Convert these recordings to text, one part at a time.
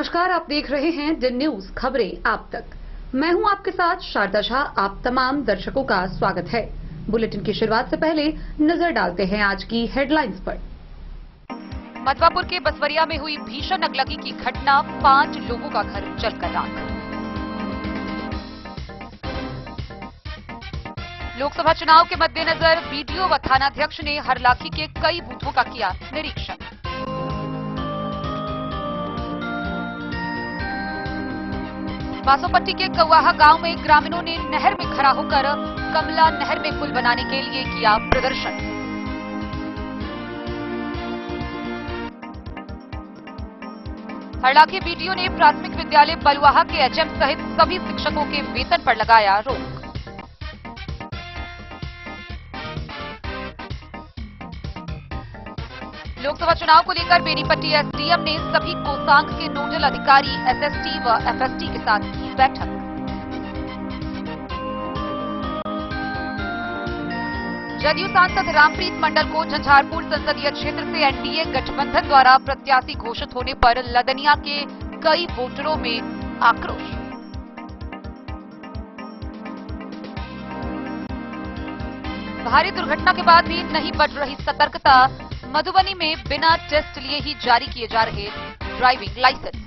नमस्कार, आप देख रहे हैं दिन न्यूज खबरें आप तक। मैं हूं आपके साथ शारदा शाह। आप तमाम दर्शकों का स्वागत है। बुलेटिन की शुरुआत से पहले नजर डालते हैं आज की हेडलाइंस पर। मधवापुर के बसवरिया में हुई भीषण अगलगी की घटना, 5 लोगों का घर जलकर राख। लोकसभा चुनाव के मद्देनजर बीडीओ व थानाध्यक्ष ने हरलाखी के कई बूथों का किया निरीक्षण। बासोपट्टी के कौवाहा गांव में ग्रामीणों ने नहर में खड़ा होकर कमला नहर में पुल बनाने के लिए किया प्रदर्शन। हरलाखी बीडीओ ने प्राथमिक विद्यालय बलुआहा के एचएम सहित सभी शिक्षकों के वेतन पर लगाया रोक। लोकसभा चुनाव को लेकर बेनीपट्टी एसडीएम ने सभी कोसांग के नोडल अधिकारी एसएसटी व एफएसटी के साथ की बैठक। जदयू सांसद रामप्रीत मंडल को झंझारपुर संसदीय क्षेत्र से एनडीए गठबंधन द्वारा प्रत्याशी घोषित होने पर लदनिया के कई वोटरों में आक्रोश। भारी दुर्घटना के बाद भी नहीं बढ़ रही सतर्कता। मधुबनी में बिना टेस्ट लिए ही जारी किए जा रहे ड्राइविंग लाइसेंस।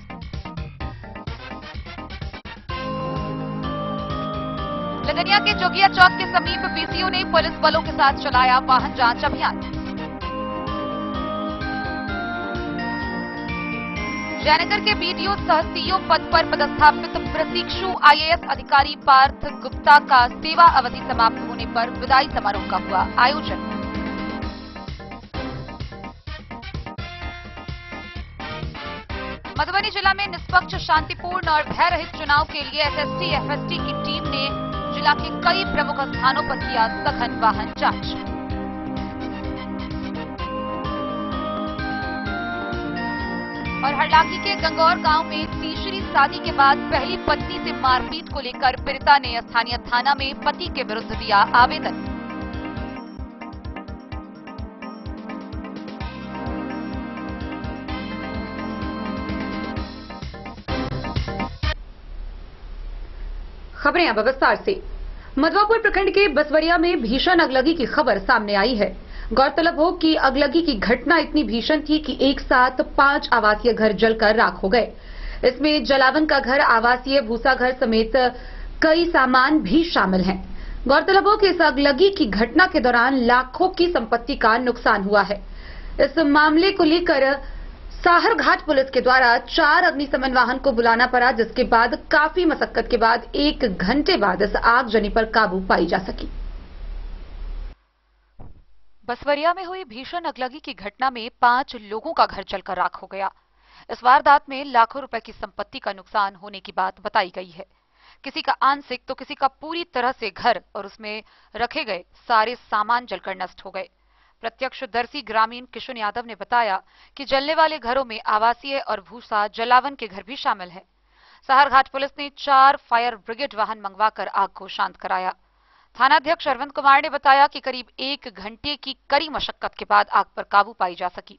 लदनिया के जोगिया चौक के समीप पीसीओ ने पुलिस बलों के साथ चलाया वाहन जांच अभियान। जयनगर के बीडीओ सह सीईओ पद पर पदस्थापित प्रशिक्षु आईएएस अधिकारी पार्थ गुप्ता का सेवा अवधि समाप्त होने पर विदाई समारोह का हुआ आयोजन। मधुबनी जिला में निष्पक्ष, शांतिपूर्ण और भय रहित चुनाव के लिए एसएसटी एफएसटी की टीम ने जिला के कई प्रमुख स्थानों पर किया सघन वाहन जांच। और हरलाखी के गंगौर गांव में तीसरी शादी के बाद पहली पत्नी से मारपीट को लेकर पीड़िता ने स्थानीय थाना में पति के विरुद्ध दिया आवेदन। खबरें अब विस्तार से। मधवापुर प्रखंड के बसवरिया में भीषण अगलगी की खबर सामने आई है। गौरतलब हो कि अगलगी की घटना इतनी भीषण थी कि एक साथ 5 आवासीय घर जलकर राख हो गए। इसमें जलावन का घर, आवासीय भूसा घर समेत कई सामान भी शामिल हैं। गौरतलब हो कि इस अगलगी की घटना के दौरान लाखों की संपत्ति का नुकसान हुआ है। इस मामले को लेकर साहरघाट पुलिस के द्वारा 4 अग्निशमन वाहन को बुलाना पड़ा, जिसके बाद काफी मशक्कत के बाद 1 घंटे बाद इस आगजनी पर काबू पाई जा सकी। बसवरिया में हुई भीषण अगलगी की घटना में 5 लोगों का घर जलकर राख हो गया। इस वारदात में लाखों रुपए की संपत्ति का नुकसान होने की बात बताई गई है। किसी का आंशिक तो किसी का पूरी तरह से घर और उसमें रखे गए सारे सामान जलकर नष्ट हो गए। प्रत्यक्षदर्शी ग्रामीण किशुन यादव ने बताया कि जलने वाले घरों में आवासीय और भूसा जलावन के घर भी शामिल है। साहरघाट पुलिस ने 4 फायर ब्रिगेड वाहन मंगवाकर आग को शांत कराया। थानाध्यक्ष अरविंद कुमार ने बताया कि करीब 1 घंटे की कड़ी मशक्कत के बाद आग पर काबू पाई जा सकी।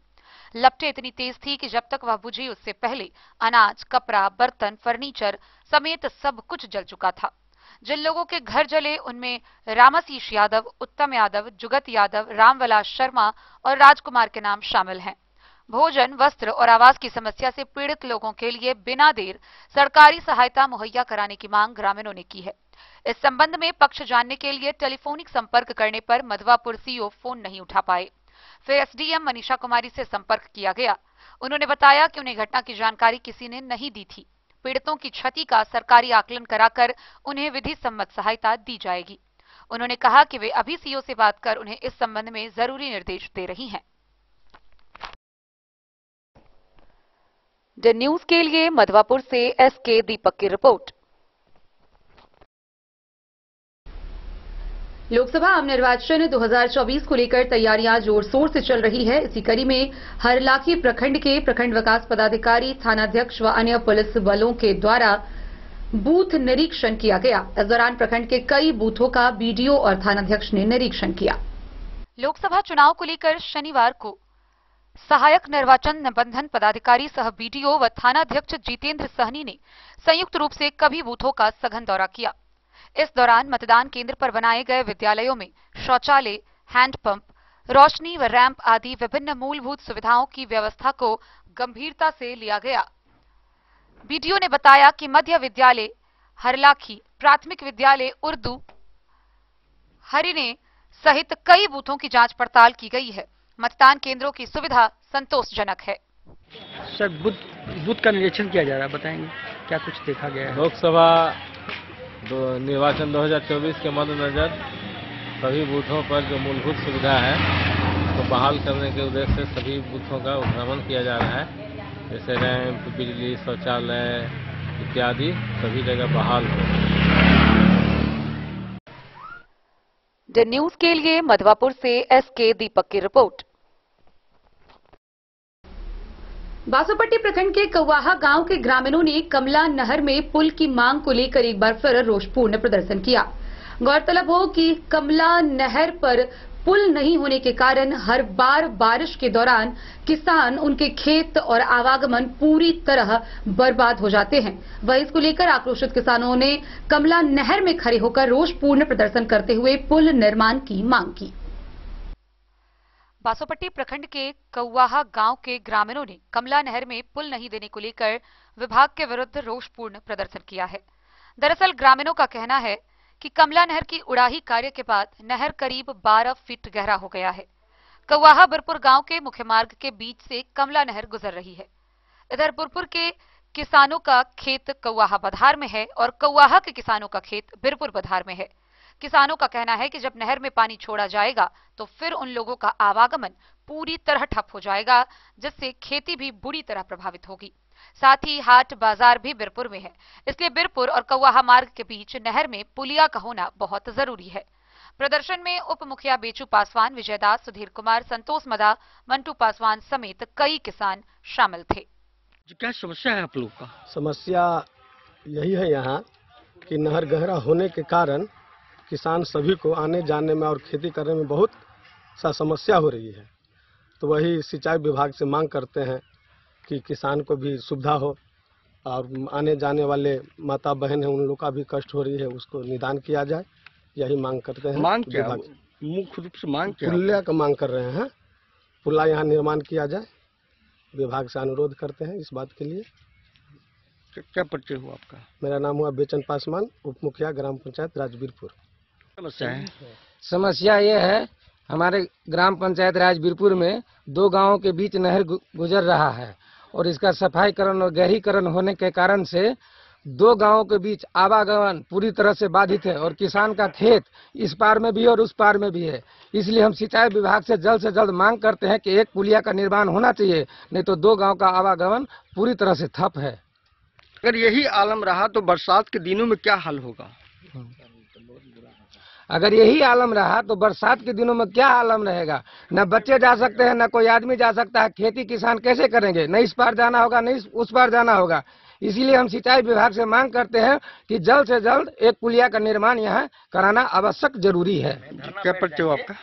लपटें इतनी तेज थी कि जब तक वह बुझी उससे पहले अनाज, कपड़ा, बर्तन, फर्नीचर समेत सब कुछ जल चुका था। जिन लोगों के घर जले उनमें रामाशीष यादव, उत्तम यादव, जुगत यादव, रामविलास शर्मा और राजकुमार के नाम शामिल हैं। भोजन, वस्त्र और आवास की समस्या से पीड़ित लोगों के लिए बिना देर सरकारी सहायता मुहैया कराने की मांग ग्रामीणों ने की है। इस संबंध में पक्ष जानने के लिए टेलीफोनिक संपर्क करने पर मधवापुर सीईओ फोन नहीं उठा पाए। फिर एसडीएम मनीषा कुमारी से संपर्क किया गया। उन्होंने बताया कि उन्हें घटना की जानकारी किसी ने नहीं दी थी। पीड़ितों की क्षति का सरकारी आकलन कराकर उन्हें विधि सम्मत सहायता दी जाएगी। उन्होंने कहा कि वे अभी सीईओ से बात कर उन्हें इस संबंध में जरूरी निर्देश दे रही हैं। द न्यूज के लिए मधवापुर से एसके दीपक की रिपोर्ट। लोकसभा आम निर्वाचन 2024 को लेकर तैयारियां जोर शोर से चल रही है। इसी कड़ी में हरलाखी प्रखंड के प्रखंड विकास पदाधिकारी, थानाध्यक्ष व अन्य पुलिस बलों के द्वारा बूथ निरीक्षण किया गया। इस दौरान प्रखंड के कई बूथों का बीडीओ और थानाध्यक्ष ने निरीक्षण किया। लोकसभा चुनाव को लेकर शनिवार को सहायक निर्वाचन निबंधन पदाधिकारी सह बीडीओ व थानाध्यक्ष जितेंद्र सहनी ने संयुक्त रूप से कभी बूथों का सघन दौरा किया। इस दौरान मतदान केंद्र पर बनाए गए विद्यालयों में शौचालय, हैंडपंप, रोशनी व रैंप आदि विभिन्न मूलभूत सुविधाओं की व्यवस्था को गंभीरता से लिया गया। बीडीओ ने बताया कि मध्य विद्यालय हरलाखी, प्राथमिक विद्यालय उर्दू हरिने सहित कई बूथों की जांच पड़ताल की गई है। मतदान केंद्रों की सुविधा संतोषजनक है। सर, बूथ का निरीक्षण किया जा रहा है, बताएंगे क्या कुछ देखा गया है? लोकसभा निर्वाचन 2024 के मद्देनजर सभी बूथों पर जो मूलभूत सुविधा है तो बहाल करने के उद्देश्य से सभी बूथों का भ्रमण किया जा रहा है। जैसे रैंप, बिजली, शौचालय इत्यादि सभी जगह बहाल हो। द न्यूज के लिए मधवापुर से एसके दीपक की रिपोर्ट। बासोपट्टी प्रखंड के कौवाहा गांव के ग्रामीणों ने कमला नहर में पुल की मांग को लेकर एक बार फिर रोषपूर्ण प्रदर्शन किया। गौरतलब हो कि कमला नहर पर पुल नहीं होने के कारण हर बार बारिश के दौरान किसान उनके खेत और आवागमन पूरी तरह बर्बाद हो जाते हैं। वहीं इसको लेकर आक्रोशित किसानों ने कमला नहर में खड़े होकर रोषपूर्ण प्रदर्शन करते हुए पुल निर्माण की मांग की। बासोपट्टी प्रखंड के कौवाहा गांव के ग्रामीणों ने कमला नहर में पुल नहीं देने को लेकर विभाग के विरुद्ध रोषपूर्ण प्रदर्शन किया है। दरअसल ग्रामीणों का कहना है कि कमला नहर की उड़ाही कार्य के बाद नहर करीब 12 फीट गहरा हो गया है। कौवाहा बिरपुर गांव के मुख्य मार्ग के बीच से कमला नहर गुजर रही है। इधर बिरपुर के किसानों का खेत कौवाहा बधार में है और कौवाहा के किसानों का खेत बिरपुर बधार में है। किसानों का कहना है कि जब नहर में पानी छोड़ा जाएगा तो फिर उन लोगों का आवागमन पूरी तरह ठप हो जाएगा, जिससे खेती भी बुरी तरह प्रभावित होगी। साथ ही हाट बाजार भी बिरपुर में है, इसलिए बिरपुर और कौवाहा मार्ग के बीच नहर में पुलिया का होना बहुत जरूरी है। प्रदर्शन में उप मुखिया बेचू पासवान, विजयदास, सुधीर कुमार, संतोष मदा, मंटू पासवान समेत कई किसान शामिल थे। क्या समस्या है आप लोग का? समस्या यही है यहाँ कि नहर गहरा होने के कारण किसान सभी को आने जाने में और खेती करने में बहुत सा समस्या हो रही है। तो वही सिंचाई विभाग से मांग करते हैं कि किसान को भी सुविधा हो और आने जाने वाले माता बहन हैं उन लोग का भी कष्ट हो रही है, उसको निदान किया जाए, यही मांग करते हैं। मांग क्या? मुख्य रूप से मांग क्या? पुलिया का मांग कर रहे हैं, पुला यहाँ निर्माण किया जाए, विभाग से अनुरोध करते हैं इस बात के लिए। क्या परिचय हुआ आपका? मेरा नाम हुआ बेचन पासवान, उप मुखिया ग्राम पंचायत राजबीरपुर। समस्या है? समस्या ये है, हमारे ग्राम पंचायत राजबीरपुर में 2 गांवों के बीच नहर गुजर रहा है और इसका सफाईकरण और गहरीकरण होने के कारण से 2 गांवों के बीच आवागमन पूरी तरह से बाधित है और किसान का खेत इस पार में भी है और उस पार में भी है। इसलिए हम सिंचाई विभाग से जल्द मांग करते हैं कि एक पुलिया का निर्माण होना चाहिए, नहीं तो 2 गांव का आवागमन पूरी तरह से ठप है। अगर यही आलम रहा तो बरसात के दिनों में क्या हाल होगा? अगर यही आलम रहा तो बरसात के दिनों में क्या आलम रहेगा? न बच्चे जा सकते हैं, न कोई आदमी जा सकता है। खेती किसान कैसे करेंगे? न इस पार जाना होगा, न उस पार जाना होगा। इसीलिए हम सिंचाई विभाग से मांग करते हैं कि जल्द से जल्द एक पुलिया का निर्माण यहाँ कराना आवश्यक जरूरी है। क्या परिचय हो आपका?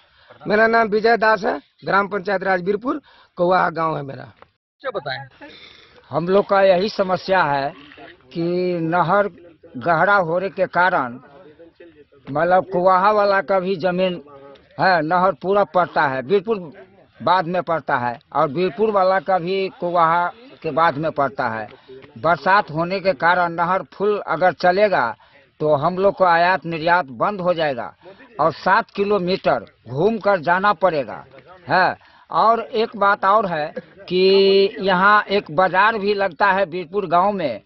मेरा नाम विजय दास है, ग्राम पंचायत राजबीरपुर, कौवाहा गाँव है मेरा। क्या बताएं? हम लोग का यही समस्या है कि नहर गहरा होने के कारण मतलब कौवाहा वाला का भी जमीन है, नहर पूरा पड़ता है, बीरपुर बाद में पड़ता है और बीरपुर वाला का भी कौवाहा के बाद में पड़ता है। बरसात होने के कारण नहर फुल अगर चलेगा तो हम लोग को आयात निर्यात बंद हो जाएगा और 7 किलोमीटर घूम कर जाना पड़ेगा है। और एक बात और है कि यहाँ एक बाजार भी लगता है बीरपुर गांव में।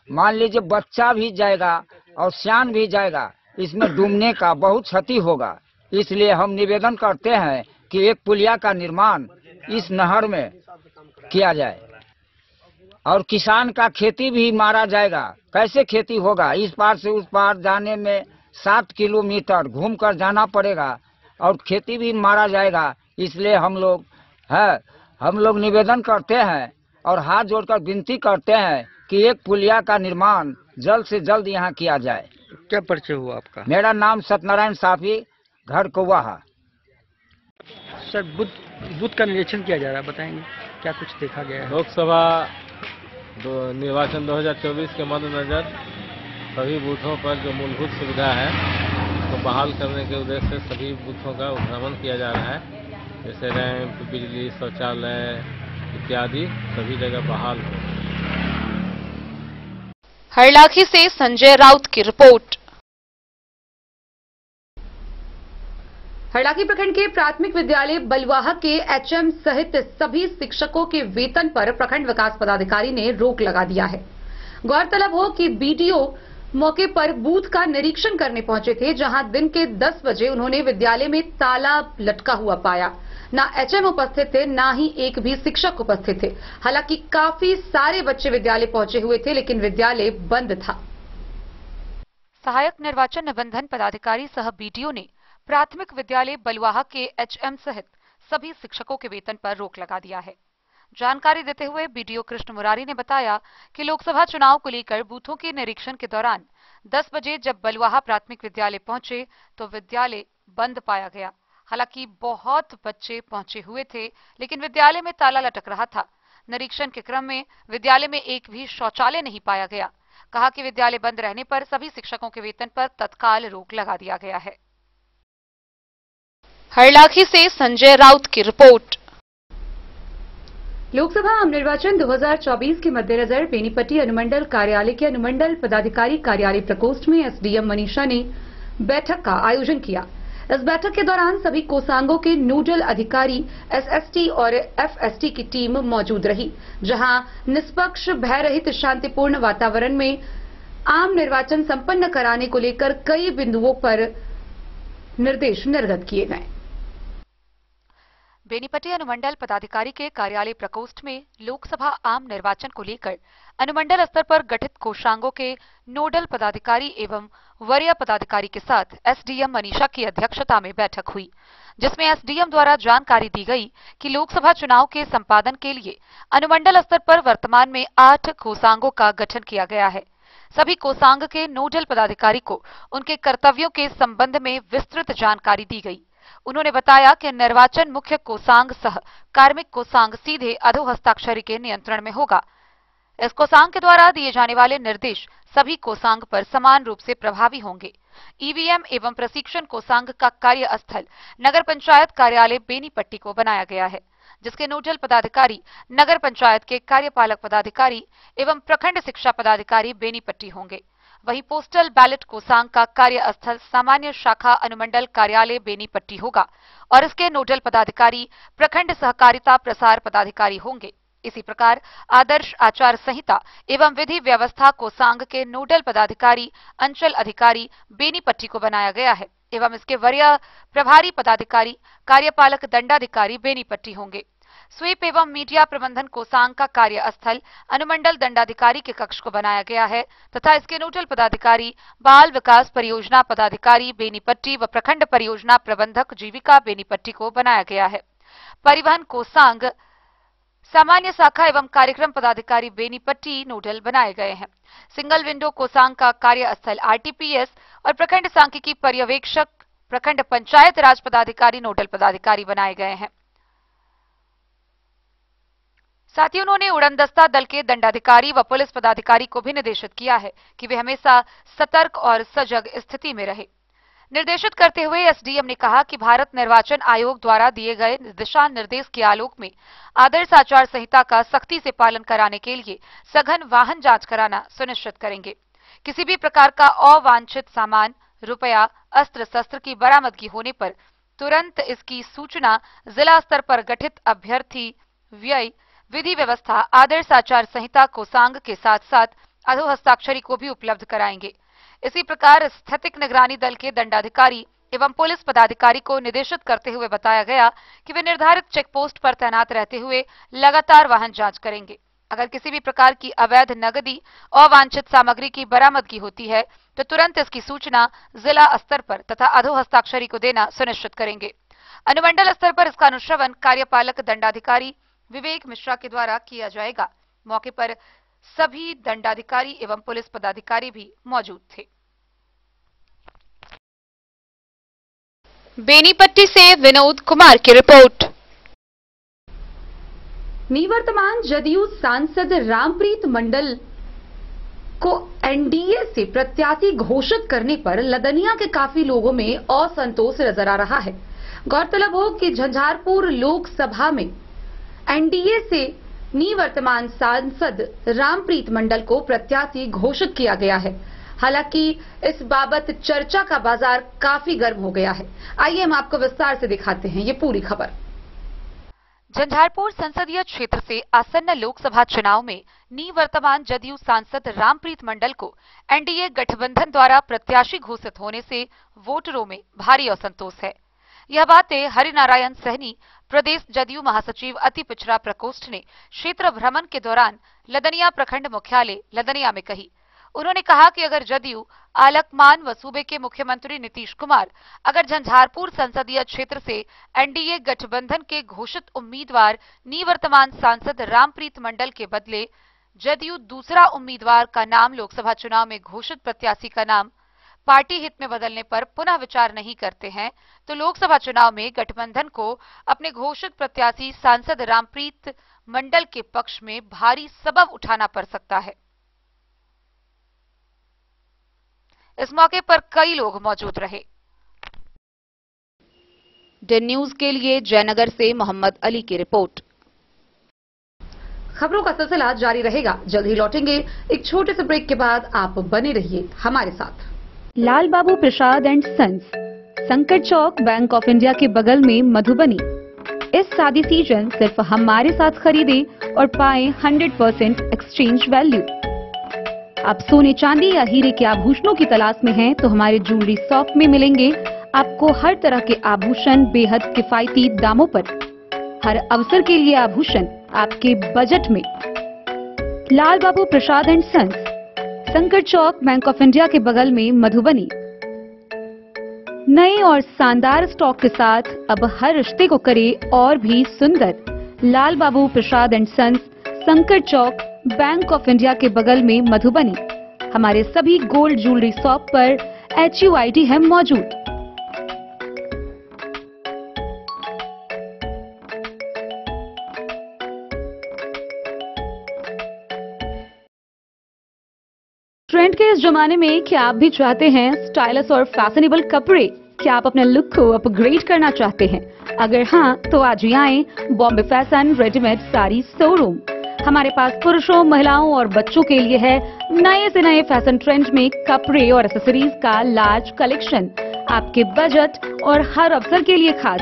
मान लीजिए बच्चा भी जाएगा और सियान भी जाएगा, इसमें डूबने का बहुत क्षति होगा। इसलिए हम निवेदन करते हैं कि एक पुलिया का निर्माण इस नहर में किया जाए और किसान का खेती भी मारा जाएगा। कैसे खेती होगा? इस पार से उस पार जाने में 7 किलोमीटर घूम कर जाना पड़ेगा और खेती भी मारा जाएगा। इसलिए हम लोग निवेदन करते हैं और हाथ जोड़कर विनती करते हैं कि एक पुलिया का निर्माण जल्द से जल्द यहाँ किया जाए। क्या परिचय हुआ आपका? मेरा नाम सत्यनारायण साफी, घर कौवाहा। सर बूथ का निरीक्षण किया जा रहा है, बताएंगे क्या कुछ देखा गया है? लोकसभा निर्वाचन 2024 के मद्देनजर सभी बूथों पर जो मूलभूत सुविधा है उसको बहाल करने के उद्देश्य से सभी बूथों का उद्भ्रमण किया जा रहा है। जैसे रैंप, बिजली, शौचालय इत्यादि सभी जगह बहाल हो। हरलाखी से संजय राउत की रिपोर्ट। हरलाखी प्रखंड के प्राथमिक विद्यालय बलवाहा के एचएम सहित सभी शिक्षकों के वेतन पर प्रखंड विकास पदाधिकारी ने रोक लगा दिया है। गौरतलब हो कि बीडीओ मौके पर बूथ का निरीक्षण करने पहुंचे थे, जहां दिन के 10 बजे उन्होंने विद्यालय में ताला लटका हुआ पाया। ना एचएम उपस्थित थे, ना ही एक भी शिक्षक उपस्थित थे। हालांकि काफी सारे बच्चे विद्यालय पहुंचे हुए थे, लेकिन विद्यालय बंद था। सहायक निर्वाचन निबंधन पदाधिकारी सह बीडीओ ने प्राथमिक विद्यालय बलवाहा के एचएम सहित सभी शिक्षकों के वेतन पर रोक लगा दिया है। जानकारी देते हुए बीडीओ कृष्ण मुरारी ने बताया कि लोकसभा चुनाव को लेकर बूथों के निरीक्षण के दौरान 10 बजे जब बलवाहा प्राथमिक विद्यालय पहुंचे तो विद्यालय बंद पाया गया। हालांकि बहुत बच्चे पहुंचे हुए थे, लेकिन विद्यालय में ताला लटक रहा था। निरीक्षण के क्रम में विद्यालय में एक भी शौचालय नहीं पाया गया। कहा कि विद्यालय बंद रहने पर सभी शिक्षकों के वेतन पर तत्काल रोक लगा दिया गया है। हरलाखी से संजय राउत की रिपोर्ट। लोकसभा आम निर्वाचन 2024 के मद्देनजर बेनीपट्टी अनुमंडल कार्यालय के अनुमंडल पदाधिकारी कार्यालय प्रकोष्ठ में एसडीएम मनीषा ने बैठक का आयोजन किया। इस बैठक के दौरान सभी कोषांगों के नोडल अधिकारी एसएसटी और एफएसटी की टीम मौजूद रही, जहां निष्पक्ष, भय रहित, शांतिपूर्ण वातावरण में आम निर्वाचन संपन्न कराने को लेकर कई बिंदुओं पर निर्देश निर्गत किए गए। बेनीपट्टी अनुमंडल पदाधिकारी के कार्यालय प्रकोष्ठ में लोकसभा आम निर्वाचन को लेकर अनुमंडल स्तर पर गठित कोषांगों के नोडल पदाधिकारी एवं वरीय पदाधिकारी के साथ एसडीएम मनीषा की अध्यक्षता में बैठक हुई, जिसमें एसडीएम द्वारा जानकारी दी गई कि लोकसभा चुनाव के संपादन के लिए अनुमंडल स्तर पर वर्तमान में 8 कोषांगों का गठन किया गया है। सभी कोषांग के नोडल पदाधिकारी को उनके कर्तव्यों के संबंध में विस्तृत जानकारी दी गई। उन्होंने बताया कि निर्वाचन मुख्य कोषांग सह कार्मिक कोषांग सीधे अधोहस्ताक्षरी के नियंत्रण में होगा। इस कोषांग के द्वारा दिए जाने वाले निर्देश सभी कोषांग पर समान रूप से प्रभावी होंगे। ईवीएम एवं प्रशिक्षण कोषांग का कार्यस्थल नगर पंचायत कार्यालय बेनीपट्टी को बनाया गया है, जिसके नोडल पदाधिकारी नगर पंचायत के कार्यपालक पदाधिकारी एवं प्रखंड शिक्षा पदाधिकारी बेनीपट्टी होंगे। वहीं पोस्टल बैलेट कोषांग का कार्यस्थल सामान्य शाखा अनुमंडल कार्यालय बेनीपट्टी होगा और इसके नोडल पदाधिकारी प्रखंड सहकारिता प्रसार पदाधिकारी होंगे। इसी प्रकार आदर्श आचार संहिता एवं विधि व्यवस्था कोषांग के नोडल पदाधिकारी अंचल अधिकारी बेनीपट्टी को बनाया गया है एवं इसके वरीय प्रभारी पदाधिकारी कार्यपालक दंडाधिकारी बेनीपट्टी होंगे। स्वीप एवं मीडिया प्रबंधन कोषांग का कार्यस्थल अनुमंडल दंडाधिकारी के कक्ष को बनाया गया है तथा इसके नोडल पदाधिकारी बाल विकास परियोजना पदाधिकारी बेनीपट्टी व प्रखंड परियोजना प्रबंधक जीविका बेनीपट्टी को बनाया गया है। परिवहन कोषांग सामान्य शाखा एवं कार्यक्रम पदाधिकारी बेनीपट्टी नोडल बनाए गए हैं। सिंगल विंडो कोषांग का कार्यस्थल आरटीपीएस और प्रखंड सांख्यिकी पर्यवेक्षक प्रखंड पंचायत राज पदाधिकारी नोडल पदाधिकारी बनाए गए हैं। साथ ही उन्होंने उड़नदस्ता दल के दंडाधिकारी व पुलिस पदाधिकारी को भी निर्देशित किया है कि वे हमेशा सतर्क और सजग स्थिति में रहे। निर्देशित करते हुए एसडीएम ने कहा कि भारत निर्वाचन आयोग द्वारा दिए गए दिशा निर्देश के आलोक में आदर्श आचार संहिता का सख्ती से पालन कराने के लिए सघन वाहन जांच कराना सुनिश्चित करेंगे। किसी भी प्रकार का अवांछित सामान, रुपया, अस्त्र शस्त्र की बरामदगी होने पर तुरंत इसकी सूचना जिला स्तर पर गठित अभ्यर्थी व्यय विधि व्यवस्था आदर्श आचार संहिता कोषांग के साथ साथ अधोहस्ताक्षरी को भी उपलब्ध कराएंगे। इसी प्रकार स्थैतिक निगरानी दल के दंडाधिकारी एवं पुलिस पदाधिकारी को निर्देशित करते हुए बताया गया कि वे निर्धारित चेक पोस्ट पर तैनात रहते हुए लगातार वाहन जांच करेंगे। अगर किसी भी प्रकार की अवैध नकदी, अवांछित सामग्री की बरामदगी होती है तो तुरंत इसकी सूचना जिला स्तर पर तथा अधोहस्ताक्षरी को देना सुनिश्चित करेंगे। अनुमंडल स्तर पर इसका अनुश्रवण कार्यपालक दंडाधिकारी विवेक मिश्रा के द्वारा किया जाएगा। मौके पर सभी दंडाधिकारी एवं पुलिस पदाधिकारी भी मौजूद थे। बेनीपट्टी से विनोद कुमार की रिपोर्ट। निवर्तमान जदयू सांसद रामप्रीत मंडल को एनडीए से प्रत्याशी घोषित करने पर लदनिया के काफी लोगों में असंतोष नजर आ रहा है। गौरतलब हो कि झंझारपुर लोकसभा में एनडीए से निवर्तमान सांसद रामप्रीत मंडल को प्रत्याशी घोषित किया गया है। हालांकि इस बाबत चर्चा का बाजार काफी गर्म हो गया है। आइए हम आपको विस्तार से दिखाते हैं ये पूरी खबर। झंझारपुर संसदीय क्षेत्र से आसन्न लोकसभा चुनाव में निवर्तमान जदयू सांसद रामप्रीत मंडल को एनडीए गठबंधन द्वारा प्रत्याशी घोषित होने से वोटरों में भारी असंतोष है। यह बातें हरिनारायण सहनी, प्रदेश जदयू महासचिव अति पिछड़ा प्रकोष्ठ ने क्षेत्र भ्रमण के दौरान लदनिया प्रखंड मुख्यालय लदनिया में कही। उन्होंने कहा कि अगर जदयू आलकमान व सूबे के मुख्यमंत्री नीतीश कुमार अगर झंझारपुर संसदीय क्षेत्र से एनडीए गठबंधन के घोषित उम्मीदवार निवर्तमान सांसद रामप्रीत मंडल के बदले जदयू दूसरा उम्मीदवार का नाम लोकसभा चुनाव में घोषित प्रत्याशी का नाम पार्टी हित में बदलने पर पुनः विचार नहीं करते हैं, तो लोकसभा चुनाव में गठबंधन को अपने घोषित प्रत्याशी सांसद रामप्रीत मंडल के पक्ष में भारी सबब उठाना पड़ सकता है। इस मौके पर कई लोग मौजूद रहे। डे न्यूज के लिए जयनगर से मोहम्मद अली की रिपोर्ट। खबरों का सिलसिला जारी रहेगा, जल्द ही लौटेंगे एक छोटे से ब्रेक के बाद। आप बने रहिए हमारे साथ। लाल बाबू प्रसाद एंड सन्स, संकट चौक, बैंक ऑफ इंडिया के बगल में, मधुबनी। इस शादी सीजन सिर्फ हमारे साथ खरीदे और पाएं 100% एक्सचेंज वैल्यू। आप सोने चांदी या हीरे के आभूषणों की तलाश में हैं तो हमारे ज्वेलरी शॉप में मिलेंगे आपको हर तरह के आभूषण बेहद किफायती दामों पर। हर अवसर के लिए आभूषण आपके बजट में। लाल बाबू प्रसाद एंड सन्स, संकट चौक, बैंक ऑफ इंडिया के बगल में, मधुबनी। नए और शानदार स्टॉक के साथ अब हर रिश्ते को करे और भी सुंदर। लाल बाबू प्रसाद एंड सन्स, संकट चौक, बैंक ऑफ इंडिया के बगल में, मधुबनी। हमारे सभी गोल्ड ज्वेलरी शॉप पर HUID है मौजूद। ट्रेंड के इस जमाने में क्या आप भी चाहते हैं स्टाइलिश और फैशनेबल कपड़े? क्या आप अपने लुक को अपग्रेड करना चाहते हैं? अगर हाँ, तो आज ही आए Bombay fashion readymade sari showroom. हमारे पास पुरुषों, महिलाओं और बच्चों के लिए है नए से नए फैशन ट्रेंड में कपड़े और एक्सेसरीज का लार्ज कलेक्शन। आपके बजट और हर अवसर के लिए खास।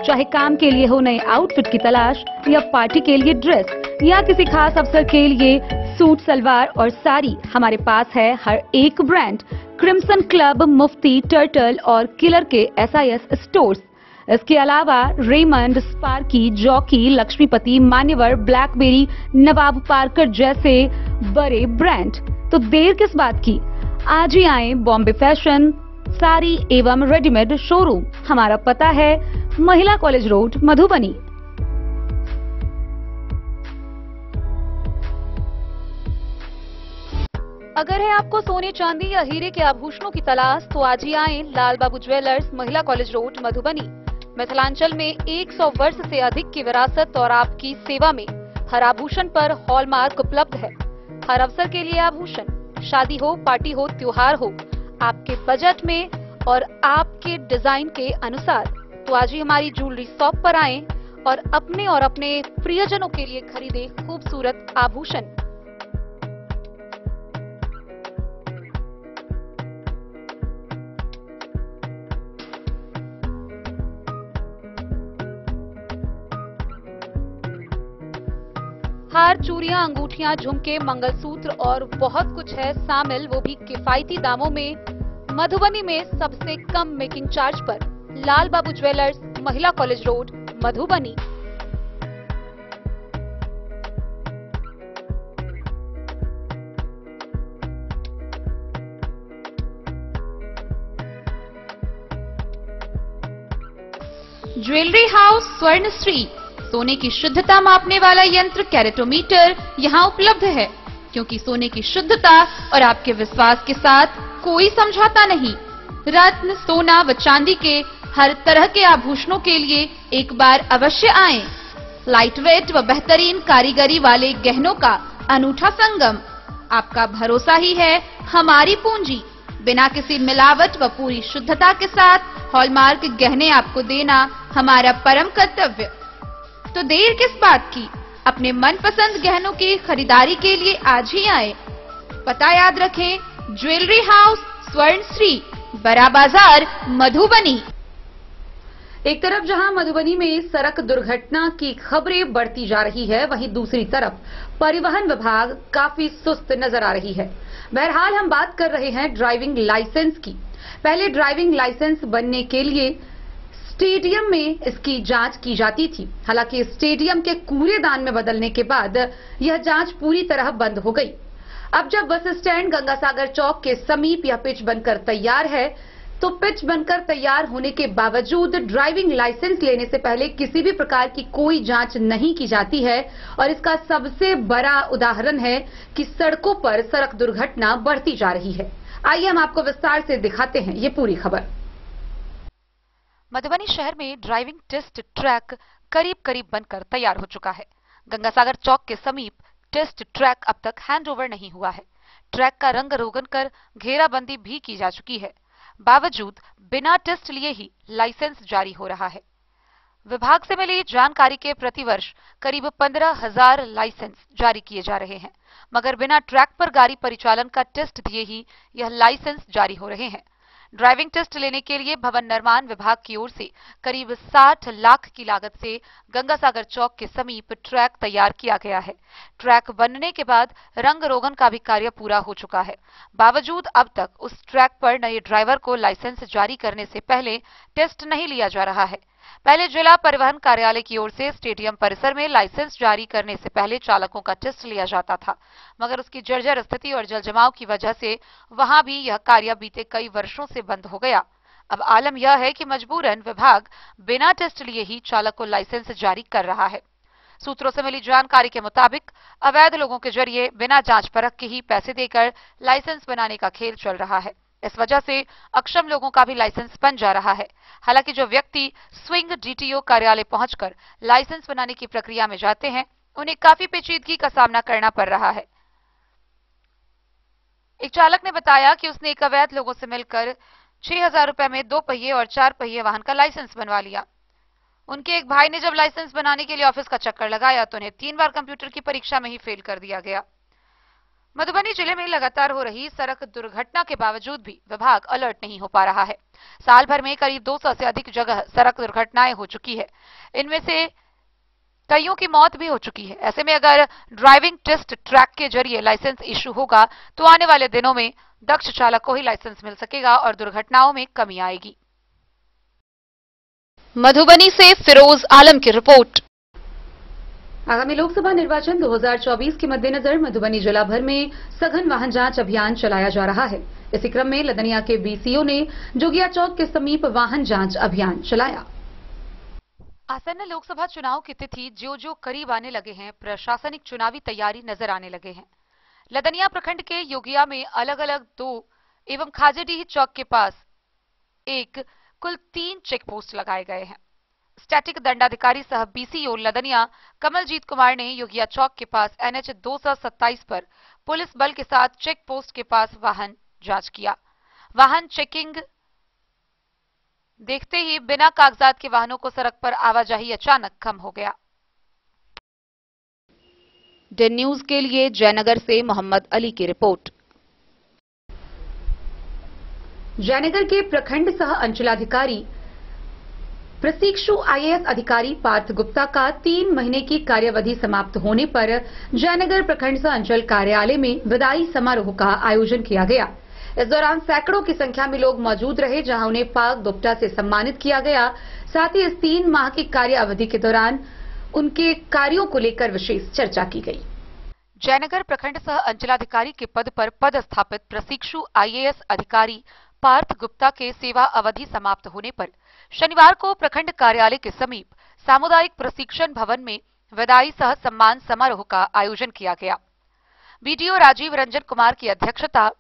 चाहे काम के लिए हो नए आउटफिट की तलाश, या पार्टी के लिए ड्रेस, या किसी खास अवसर के लिए सूट, सलवार और साड़ी, हमारे पास है हर एक ब्रांड। क्रिम्सन क्लब, मुफ्ती, टर्टल और किलर के SIS स्टोर्स। इसके अलावा रेमंड, स्पार्की, जॉकी, लक्ष्मीपति, मान्यवर, ब्लैकबेरी, नवाब पार्कर जैसे बड़े ब्रांड। तो देर किस बात की, आज ही आए बॉम्बे फैशन साड़ी एवं रेडीमेड शोरूम। हमारा पता है महिला कॉलेज रोड, मधुबनी। अगर है आपको सोने चांदी या हीरे के आभूषणों की तलाश तो आज ही आए लाल बाबू ज्वेलर्स, महिला कॉलेज रोड, मधुबनी। मिथिलांचल में 100 वर्ष से अधिक की विरासत और आपकी सेवा में हर आभूषण पर हॉलमार्क उपलब्ध है। हर अवसर के लिए आभूषण, शादी हो, पार्टी हो, त्योहार हो, आपके बजट में और आपके डिजाइन के अनुसार। तो आज ही हमारी ज्वेलरी शॉप पर आएं और अपने प्रियजनों के लिए खरीदे खूबसूरत आभूषण। हार, चूड़ियां, अंगूठियां, झुमके, मंगलसूत्र और बहुत कुछ है शामिल, वो भी किफायती दामों में। मधुबनी में सबसे कम मेकिंग चार्ज पर। लाल बाबू ज्वेलर्स, महिला college road, Madhubani. Jewellery house Swarnashri, सोने की शुद्धता मापने वाला यंत्र कैरेटोमीटर यहाँ उपलब्ध है, क्योंकि सोने की शुद्धता और आपके विश्वास के साथ कोई समझौता नहीं। रत्न, सोना व चांदी के हर तरह के आभूषणों के लिए एक बार अवश्य आएं। लाइट वेट व बेहतरीन कारीगरी वाले गहनों का अनूठा संगम। आपका भरोसा ही है हमारी पूंजी। बिना किसी मिलावट व पूरी शुद्धता के साथ हॉलमार्क गहने आपको देना हमारा परम कर्तव्य। तो देर किस बात की, अपने मनपसंद गहनों की खरीदारी के लिए आज ही आए। पता याद रखें, ज्वेलरी हाउस स्वर्ण श्री, बड़ा बाजार, मधुबनी। एक तरफ जहां मधुबनी में सड़क दुर्घटना की खबरें बढ़ती जा रही है, वहीं दूसरी तरफ परिवहन विभाग काफी सुस्त नजर आ रही है। बहरहाल हम बात कर रहे हैं ड्राइविंग लाइसेंस की। पहले ड्राइविंग लाइसेंस बनने के लिए स्टेडियम में इसकी जांच की जाती थी। हालांकि स्टेडियम के कूड़ेदान में बदलने के बाद यह जांच पूरी तरह बंद हो गई। अब जब बस स्टैंड गंगासागर चौक के समीप यह पिच बनकर तैयार है, तो पिच बनकर तैयार होने के बावजूद ड्राइविंग लाइसेंस लेने से पहले किसी भी प्रकार की कोई जांच नहीं की जाती है। और इसका सबसे बड़ा उदाहरण है कि सड़कों पर सड़क दुर्घटना बढ़ती जा रही है। आइए हम आपको विस्तार से दिखाते हैं ये पूरी खबर। मधुबनी शहर में ड्राइविंग टेस्ट ट्रैक करीब करीब बनकर तैयार हो चुका है। गंगासागर चौक के समीप टेस्ट ट्रैक अब तक हैंडओवर नहीं हुआ है। ट्रैक का रंग रोगन कर घेराबंदी भी की जा चुकी है। बावजूद बिना टेस्ट लिए ही लाइसेंस जारी हो रहा है। विभाग से मिली जानकारी के प्रतिवर्ष करीब 15,000 लाइसेंस जारी किए जा रहे हैं, मगर बिना ट्रैक पर गाड़ी परिचालन का टेस्ट दिए ही यह लाइसेंस जारी हो रहे हैं। ड्राइविंग टेस्ट लेने के लिए भवन निर्माण विभाग की ओर से करीब 60 लाख की लागत से गंगासागर चौक के समीप ट्रैक तैयार किया गया है। ट्रैक बनने के बाद रंग रोगन का भी कार्य पूरा हो चुका है। बावजूद अब तक उस ट्रैक पर नए ड्राइवर को लाइसेंस जारी करने से पहले टेस्ट नहीं लिया जा रहा है। पहले जिला परिवहन कार्यालय की ओर से स्टेडियम परिसर में लाइसेंस जारी करने से पहले चालकों का टेस्ट लिया जाता था, मगर उसकी जर्जर स्थिति और जलजमाव की वजह से वहां भी यह कार्य बीते कई वर्षों से बंद हो गया। अब आलम यह है कि मजबूरन विभाग बिना टेस्ट लिए ही चालक को लाइसेंस जारी कर रहा है। सूत्रों से मिली जानकारी के मुताबिक अवैध लोगों के जरिए बिना जांच परख के ही पैसे देकर लाइसेंस बनाने का खेल चल रहा है। इस वजह से अक्षम लोगों का भी लाइसेंस बन जा रहा है। हालांकि जो व्यक्ति स्विंग डीटीओ कार्यालय पहुंचकर लाइसेंस बनाने की प्रक्रिया में जाते हैं, उन्हें काफी पेचीदगी का सामना करना पड़ रहा है। एक चालक ने बताया कि उसने एक अवैध लोगों से मिलकर 6,000 रुपए में 2 पहिए और 4 पहिए वाहन का लाइसेंस बनवा लिया। उनके एक भाई ने जब लाइसेंस बनाने के लिए ऑफिस का चक्कर लगाया तो उन्हें 3 बार कंप्यूटर की परीक्षा में ही फेल कर दिया गया। मधुबनी जिले में लगातार हो रही सड़क दुर्घटना के बावजूद भी विभाग अलर्ट नहीं हो पा रहा है। साल भर में करीब 200 से अधिक जगह सड़क दुर्घटनाएं हो चुकी है। इनमें से कईयों की मौत भी हो चुकी है। ऐसे में अगर ड्राइविंग टेस्ट ट्रैक के जरिए लाइसेंस इशू होगा तो आने वाले दिनों में दक्ष चालक को ही लाइसेंस मिल सकेगा और दुर्घटनाओं में कमी आएगी। मधुबनी से फिरोज आलम की रिपोर्ट। आगामी लोकसभा निर्वाचन 2024 के मद्देनजर मधुबनी जिला भर में सघन वाहन जांच अभियान चलाया जा रहा है। इसी क्रम में लदनिया के बीसीओ ने जोगिया चौक के समीप वाहन जांच अभियान चलाया। आसन्न लोकसभा चुनाव की तिथि जो करीब आने लगे हैं, प्रशासनिक चुनावी तैयारी नजर आने लगे हैं। लदनिया प्रखंड के योगिया में अलग अलग 2 एवं खाजेडीह चौक के पास कुल 3 चेक पोस्ट लगाए गए हैं। स्टैटिक दंडाधिकारी सह बीसीओ लदनिया कमलजीत कुमार ने योगिया चौक के पास NH 227 पर पुलिस बल के साथ चेक पोस्ट के पास वाहन जांच किया। वाहन चेकिंग देखते ही बिना कागजात के वाहनों को सड़क पर आवाजाही अचानक कम हो गया। डेन न्यूज के लिए जयनगर से मोहम्मद अली की रिपोर्ट। जयनगर के प्रखंड सह अंचलाधिकारी प्रशिक्षु IAS अधिकारी पार्थ गुप्ता का 3 महीने की कार्यावधि समाप्त होने पर जयनगर प्रखंड सह अंचल कार्यालय में विदाई समारोह का आयोजन किया गया। इस दौरान सैकड़ों की संख्या में लोग मौजूद रहे, जहां उन्हें पार्थ गुप्ता से सम्मानित किया गया। साथ ही इस 3 माह की कार्य अवधि के दौरान उनके कार्यों को लेकर विशेष चर्चा की गई। जयनगर प्रखंड सह अंचलाधिकारी के पद पर पदस्थापित प्रशिक्षु IAS अधिकारी पार्थ गुप्ता के सेवा अवधि समाप्त होने पर शनिवार को प्रखंड कार्यालय के समीप सामुदायिक प्रशिक्षण भवन में विदाई सह सम्मान समारोह का आयोजन किया गया। BDO राजीव रंजन कुमार की अध्यक्षता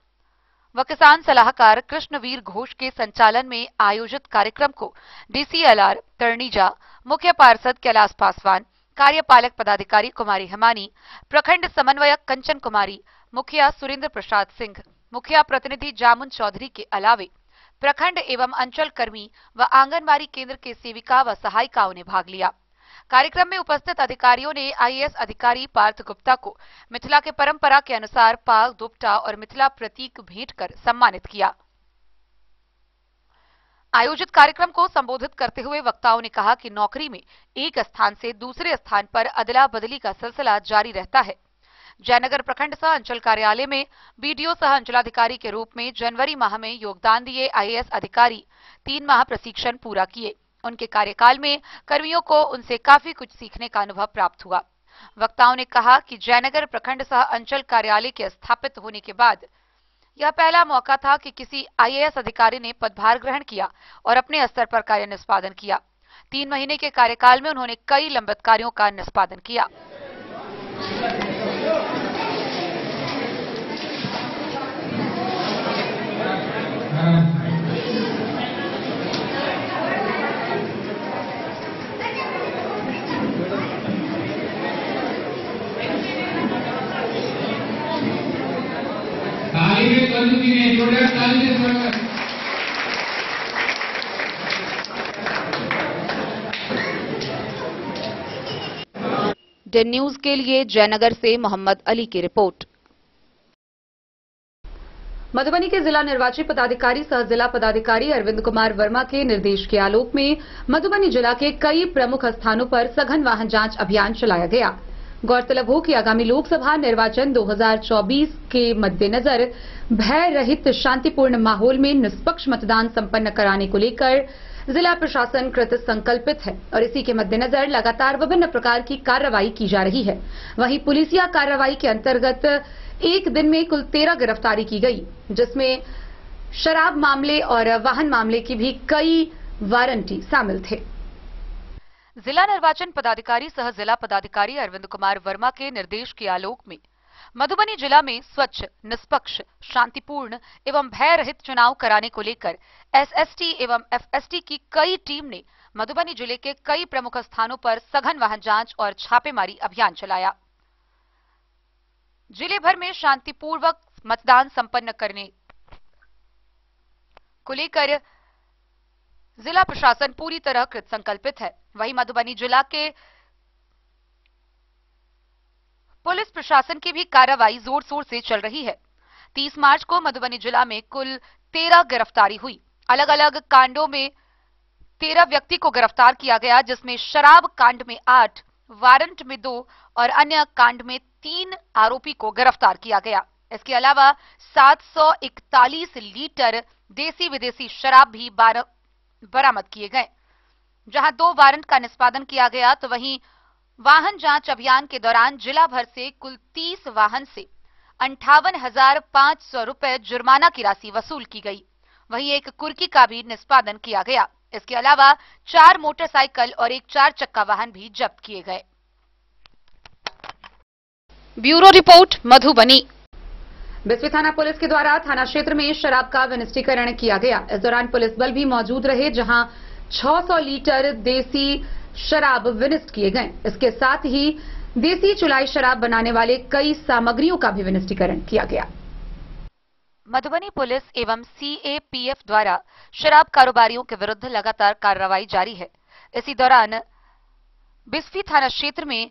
व किसान सलाहकार कृष्णवीर घोष के संचालन में आयोजित कार्यक्रम को डीसीएलआर तरणीजा, मुख्य पार्षद कैलाश पासवान, कार्यपालक पदाधिकारी कुमारी हिमानी, प्रखंड समन्वयक कंचन कुमारी, मुखिया सुरेंद्र प्रसाद सिंह, मुखिया प्रतिनिधि जामुन चौधरी के अलावे प्रखंड एवं अंचल कर्मी व आंगनबाड़ी केंद्र के सेविका व सहायिकाओं ने भाग लिया। कार्यक्रम में उपस्थित अधिकारियों ने आईएएस अधिकारी पार्थ गुप्ता को मिथिला के परंपरा के अनुसार पाग, दुपट्टा और मिथिला प्रतीक भेंट कर सम्मानित किया। आयोजित कार्यक्रम को संबोधित करते हुए वक्ताओं ने कहा कि नौकरी में एक स्थान से दूसरे स्थान पर अदला बदली का सिलसिला जारी रहता है। जयनगर प्रखंड सह अंचल कार्यालय में बीडीओ सह अंचलाधिकारी के रूप में जनवरी माह में योगदान दिए आईएएस अधिकारी 3 माह प्रशिक्षण पूरा किए। उनके कार्यकाल में कर्मियों को उनसे काफी कुछ सीखने का अनुभव प्राप्त हुआ। वक्ताओं ने कहा कि जयनगर प्रखंड सह अंचल कार्यालय के स्थापित होने के बाद यह पहला मौका था कि किसी आईएएस अधिकारी ने पदभार ग्रहण किया और अपने स्तर पर कार्य निष्पादन किया। 3 महीने के कार्यकाल में उन्होंने कई लंबित कार्यों का निष्पादन किया। डेन न्यूज के लिए जयनगर से मोहम्मद अली की रिपोर्ट। मधुबनी के जिला निर्वाची पदाधिकारी सह जिला पदाधिकारी अरविंद कुमार वर्मा के निर्देश के आलोक में मधुबनी जिला के कई प्रमुख स्थानों पर सघन वाहन जांच अभियान चलाया गया। गौरतलब हो कि आगामी लोकसभा निर्वाचन 2024 के मद्देनजर भय रहित शांतिपूर्ण माहौल में निष्पक्ष मतदान संपन्न कराने को लेकर जिला प्रशासन कृत संकल्पित है और इसी के मद्देनजर लगातार विभिन्न प्रकार की कार्रवाई की जा रही है। वहीं पुलिसिया कार्रवाई के अंतर्गत एक दिन में कुल 13 गिरफ्तारी की गई, जिसमें शराब मामले और वाहन मामले की भी कई वारंटी शामिल थे। जिला निर्वाचन पदाधिकारी सह जिला पदाधिकारी अरविंद कुमार वर्मा के निर्देश के आलोक में मधुबनी जिला में स्वच्छ, निष्पक्ष, शांतिपूर्ण एवं भय रहित चुनाव कराने को लेकर एसएसटी एवं एफएसटी की कई टीम ने मधुबनी जिले के कई प्रमुख स्थानों पर सघन वाहन जांच और छापेमारी अभियान चलाया। जिले भर में शांतिपूर्वक मतदान संपन्न करने को लेकर जिला प्रशासन पूरी तरह कृत संकल्पित है। वहीं मधुबनी जिला के पुलिस प्रशासन की भी कार्रवाई जोर शोर से चल रही है। 30 मार्च को मधुबनी जिला में कुल 13 गिरफ्तारी हुई। अलग अलग कांडों में 13 व्यक्ति को गिरफ्तार किया गया, जिसमें शराब कांड में 8, वारंट में 2 और अन्य कांड में 3 आरोपी को गिरफ्तार किया गया। इसके अलावा 741 लीटर देसी विदेशी शराब भी बरामद किए गए। जहां 2 वारंट का निष्पादन किया गया, तो वहीं वाहन जांच अभियान के दौरान जिला भर से कुल 30 वाहन से 58,500 रुपए जुर्माना की राशि वसूल की गई। वहीं एक कुर्की का भी निष्पादन किया गया। इसके अलावा 4 मोटरसाइकिल और एक 4 चक्का वाहन भी जब्त किए गए। Bureau report Madhubani. बिस्फी थाना पुलिस के द्वारा थाना क्षेत्र में शराब का विनिष्टीकरण किया गया। इस दौरान पुलिस बल भी मौजूद रहे, जहां 600 लीटर देसी शराब विनिष्ट किए गए। इसके साथ ही देसी चुलाई शराब बनाने वाले कई सामग्रियों का भी विनिष्टीकरण किया गया। मधुबनी पुलिस एवं सीएपीएफ द्वारा शराब कारोबारियों के विरुद्ध लगातार कार्रवाई जारी है। इसी दौरान बिस्फी थाना क्षेत्र में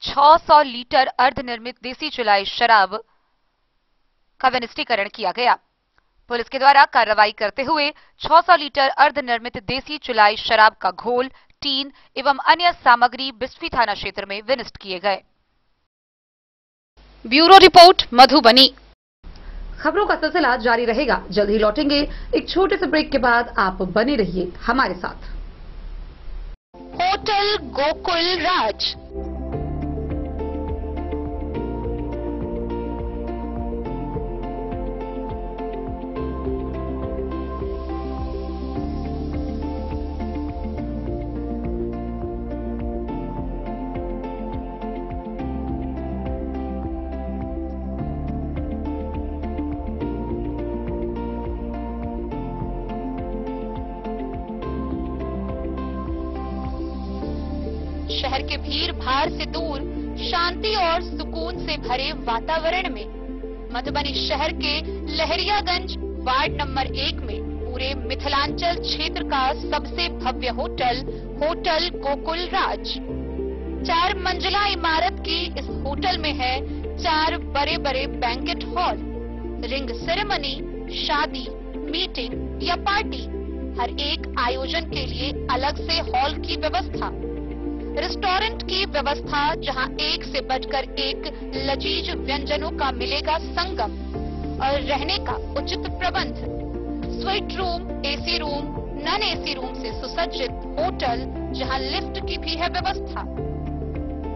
600 लीटर अर्धनिर्मित देसी चुलाई शराब का विनिष्टीकरण किया गया। पुलिस के द्वारा कार्रवाई करते हुए 600 लीटर अर्धनिर्मित देसी चुलाई शराब का घोल, टीन एवं अन्य सामग्री बिस्फी थाना क्षेत्र में विनिष्ट किए गए। Bureau report Madhubani. खबरों का सिलसिला जारी रहेगा। जल्द ही लौटेंगे एक छोटे से ब्रेक के बाद। आप बने रहिए हमारे साथ। होटल गोकुल राज शहर के भीड़ भाड़ से दूर शांति और सुकून से भरे वातावरण में मधुबनी शहर के लहरियागंज वार्ड नंबर 1 में पूरे मिथिलांचल क्षेत्र का सबसे भव्य होटल होटल गोकुल राज 4 मंजिला इमारत की इस होटल में है 4 बड़े बड़े बैंकेट हॉल, रिंग सेरेमनी, शादी, मीटिंग या पार्टी, हर एक आयोजन के लिए अलग से हॉल की व्यवस्था, रेस्टोरेंट की व्यवस्था जहां एक से बढ़कर एक लजीज व्यंजनों का मिलेगा संगम और रहने का उचित प्रबंध, suite room, AC room, non AC room से सुसज्जित होटल जहां लिफ्ट की भी है व्यवस्था,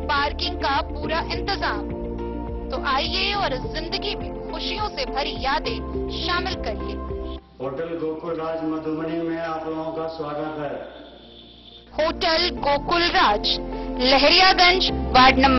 पार्किंग का पूरा इंतजाम। तो आइए और जिंदगी में खुशियों से भरी यादें शामिल करिए। होटल गोकुल राज मधुबनी में आप लोगों का स्वागत है। होटल गोकुल राज, लहरियागंज, वार्ड नंबर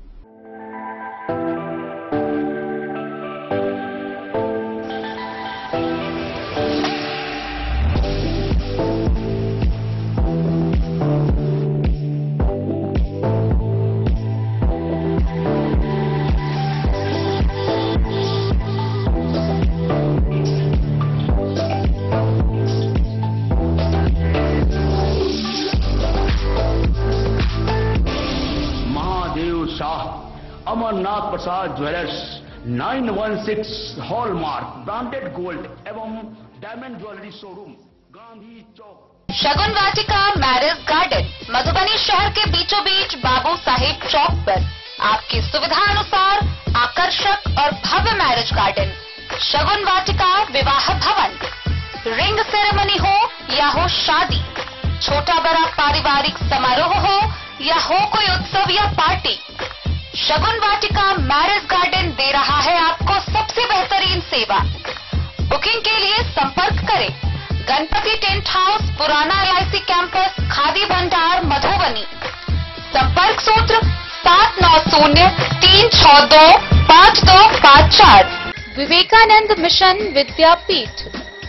अमरनाथ प्रसाद ज्वेलर्स 916 हॉलमार्क ब्रांडेड गोल्ड एवं डायमंड ज्वेलरी शोरूम, गांधी चौक। शगुन वाटिका मैरिज गार्डन, मधुबनी शहर के बीचों बीच बाबू साहेब चौक पर आपकी सुविधा अनुसार आकर्षक और भव्य मैरिज गार्डन। शगुन वाटिका विवाह भवन, रिंग सेरेमनी हो या हो शादी, छोटा बड़ा पारिवारिक समारोह हो या हो कोई उत्सव या पार्टी, शगुन वाटिका मैरिज गार्डन दे रहा है आपको सबसे बेहतरीन सेवा। बुकिंग के लिए संपर्क करें गणपति टेंट हाउस, पुराना LIC कैंपस, खादी भंडार, मधुबनी। संपर्क सूत्र 7903625254। विवेकानंद मिशन विद्यापीठ,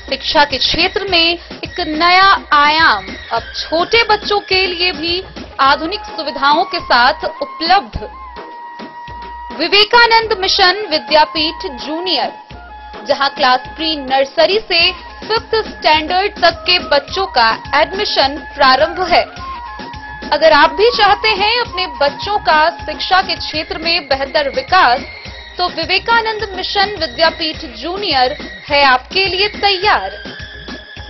शिक्षा के क्षेत्र में एक नया आयाम, अब छोटे बच्चों के लिए भी आधुनिक सुविधाओं के साथ उपलब्ध। विवेकानंद मिशन विद्यापीठ जूनियर, जहां क्लास प्री नर्सरी से 5th स्टैंडर्ड तक के बच्चों का एडमिशन प्रारंभ है। अगर आप भी चाहते हैं अपने बच्चों का शिक्षा के क्षेत्र में बेहतर विकास, तो विवेकानंद मिशन विद्यापीठ जूनियर है आपके लिए तैयार।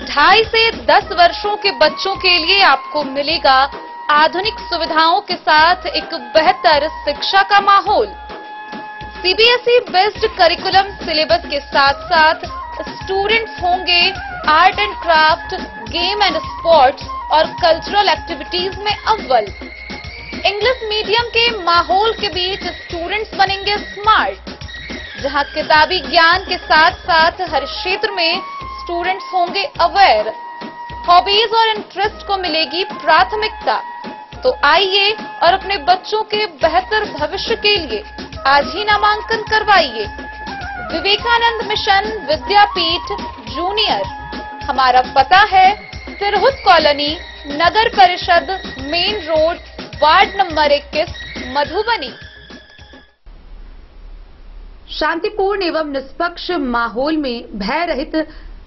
2.5 से 10 वर्षों के बच्चों के लिए आपको मिलेगा आधुनिक सुविधाओं के साथ एक बेहतर शिक्षा का माहौल। CBSE बेस्ड करिकुलम सिलेबस के साथ साथ स्टूडेंट्स होंगे art and craft, game and sports और कल्चरल एक्टिविटीज में अव्वल। इंग्लिश मीडियम के माहौल के बीच स्टूडेंट्स बनेंगे स्मार्ट, जहां किताबी ज्ञान के साथ साथ हर क्षेत्र में स्टूडेंट्स होंगे अवेयर। हॉबीज और इंटरेस्ट को मिलेगी प्राथमिकता। तो आइए और अपने बच्चों के बेहतर भविष्य के लिए आज ही नामांकन करवाइए। विवेकानंद मिशन विद्यापीठ जूनियर, हमारा पता है तिरहुत कॉलोनी, नगर परिषद, main road, ward number 21, Madhubani. शांतिपूर्ण एवं निष्पक्ष माहौल में भय रहित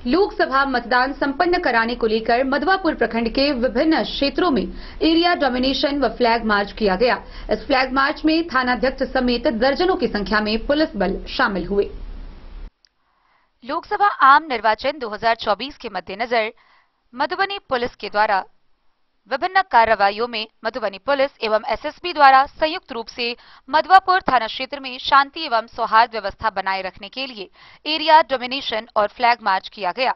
लोकसभा मतदान संपन्न कराने को लेकर मधवापुर प्रखंड के विभिन्न क्षेत्रों में एरिया डोमिनेशन व फ्लैग मार्च किया गया। इस फ्लैग मार्च में थानाध्यक्ष समेत दर्जनों की संख्या में पुलिस बल शामिल हुए। लोकसभा आम निर्वाचन 2024 के मद्देनजर मधुबनी पुलिस के द्वारा विभिन्न कार्रवाइयों में मधुबनी पुलिस एवं SSB द्वारा संयुक्त रूप से मधवापुर थाना क्षेत्र में शांति एवं सौहार्द व्यवस्था बनाए रखने के लिए एरिया डोमिनेशन और फ्लैग मार्च किया गया।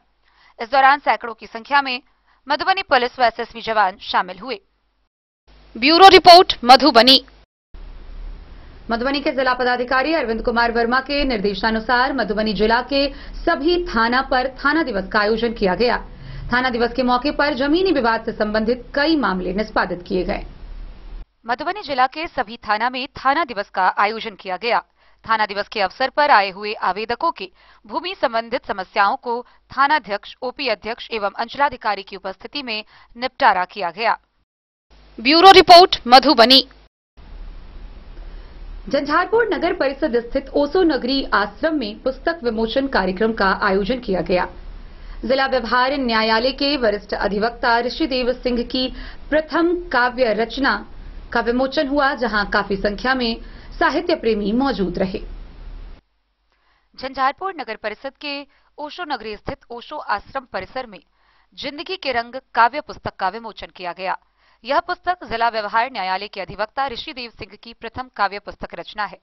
इस दौरान सैकड़ों की संख्या में मधुबनी पुलिस व SSB जवान शामिल हुए। Bureau report, Madhubani. मधुबनी के जिला पदाधिकारी अरविंद कुमार वर्मा के निर्देशानुसार मधुबनी जिला के सभी थाना पर थाना दिवस का आयोजन किया गया। थाना दिवस के मौके पर जमीनी विवाद से संबंधित कई मामले निष्पादित किए गए। मधुबनी जिला के सभी थाना में थाना दिवस का आयोजन किया गया। थाना दिवस के अवसर पर आए हुए आवेदकों की भूमि संबंधित समस्याओं को थानाध्यक्ष, OP अध्यक्ष एवं अंचलाधिकारी की उपस्थिति में निपटारा किया गया। Bureau report Madhubani. झंझारपुर नगर परिषद स्थित ओशो नगरी आश्रम में पुस्तक विमोचन कार्यक्रम का आयोजन किया गया। जिला व्यवहार न्यायालय के वरिष्ठ अधिवक्ता ऋषिदेव सिंह की प्रथम काव्य रचना का विमोचन हुआ, जहां काफी संख्या में साहित्य प्रेमी मौजूद रहे। झंझारपुर नगर परिषद के ओशो नगरी स्थित ओशो आश्रम परिसर में जिंदगी के रंग काव्य पुस्तक का विमोचन किया गया। यह पुस्तक जिला व्यवहार न्यायालय के अधिवक्ता ऋषिदेव सिंह की प्रथम काव्य पुस्तक रचना है।